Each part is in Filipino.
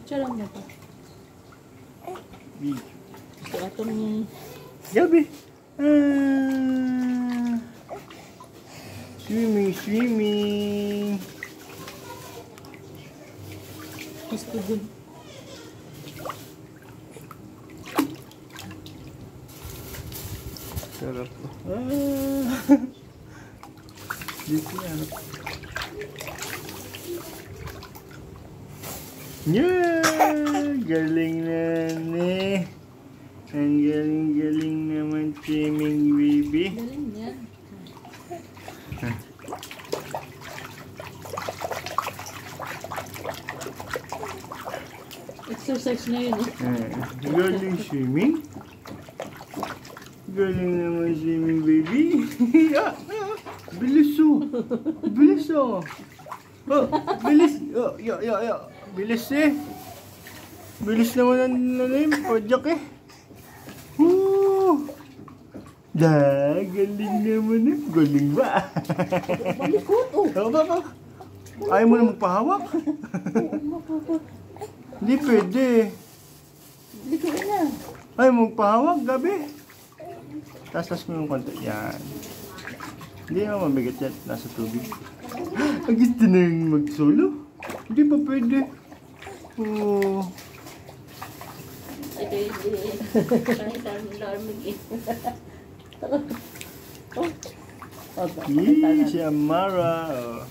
Picture lang na to. Ito atong... Gabi! Swimming, swimming! Gusto dun. Sarap po. Dito yan. Yeah! Galing na ni. Ang galing-galing naman swimming baby. Galing niya. Exercise na yun. Galing swimming. Galing naman swimming baby. Bilis oh. Bilis oh. Oh, bilis. Oh, yo. Bilis eh. Bilis naman ang yung pajak eh. Galing naman eh. Galing ba? Malikot oh. Ba? Ayaw mo na magpahawak? Hindi pwede. Likot na. Ayaw mo magpahawak, Gabi. Tasas mo yung konti. Yan. Hindi naman mabigat yan. Nasa tubig. Ang gusto na yung mag-solo. Hindi pa pwede. Oh. Ito yung kahit ang lamig eh. Si Amara. Oh.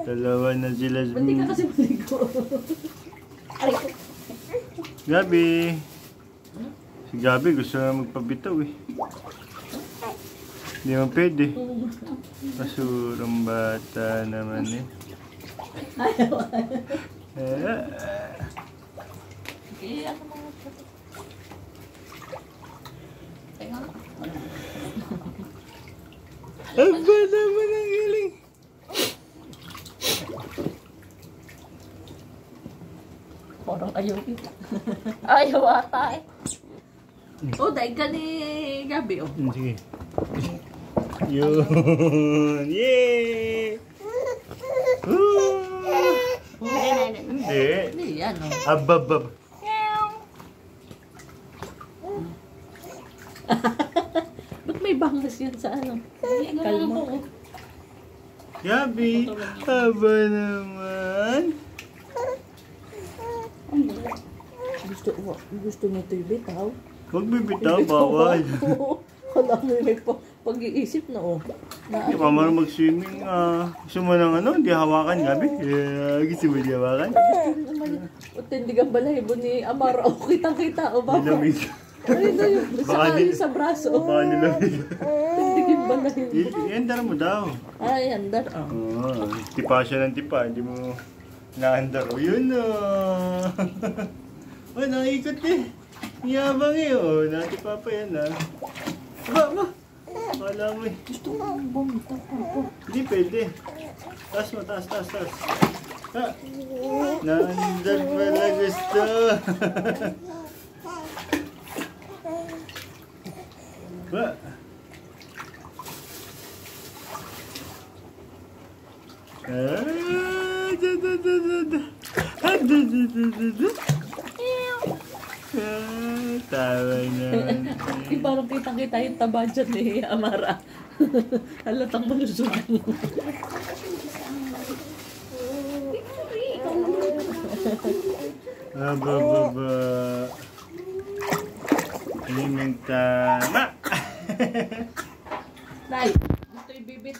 Dalawa na sila. Hindi ka kasi maligo. Gabi. Si Gabi gusto na magpabitaw eh. Hindi naman pwede. Masurang bata naman eh. Okay, ako mga teka. Aba naman ang galing. Parang ayaw kita. Ayaw ata eh. Oh, dahil ka ni Gabi oh. Sige. Yun. Yay! Hindi. Hindi yan oh. Ababab. Ba't may bangas yan sa ano? Kalmo. Gabi. Aba naman. Gusto mo ito yung bitaw? Huwag bibitaw, bawal. Wala mo yung pag-iisip na oh. Hindi pa marunong mag-swimming. Gusto mo ng ano? Hindi hawakan, Gabi? Gusto mo di hawakan? Gusto naman yung tindigang balahibo ni Amara. Oh, kitang-kita. O baka. Nilamig. Ano na yung sa braso. Baka nilamig. Tindigin balahibo. Iandar mo daw. Ay, andar. Tipa siya ng tipa. Hindi mo naandar. O yun o. Oh, nakikot eh. Yabang eh o. Natipa pa yan ah. Ba? Kala mo eh. Gusto mo bumitaw po. Hindi pwede. Taas mo, taas. Naandar pala gusto. Ba? Tawa naman. Parang kitang-kita yung taba dyan ni Amara. Halatang malusog mo. Aba. Himing tama. Nay, gusto ibibit.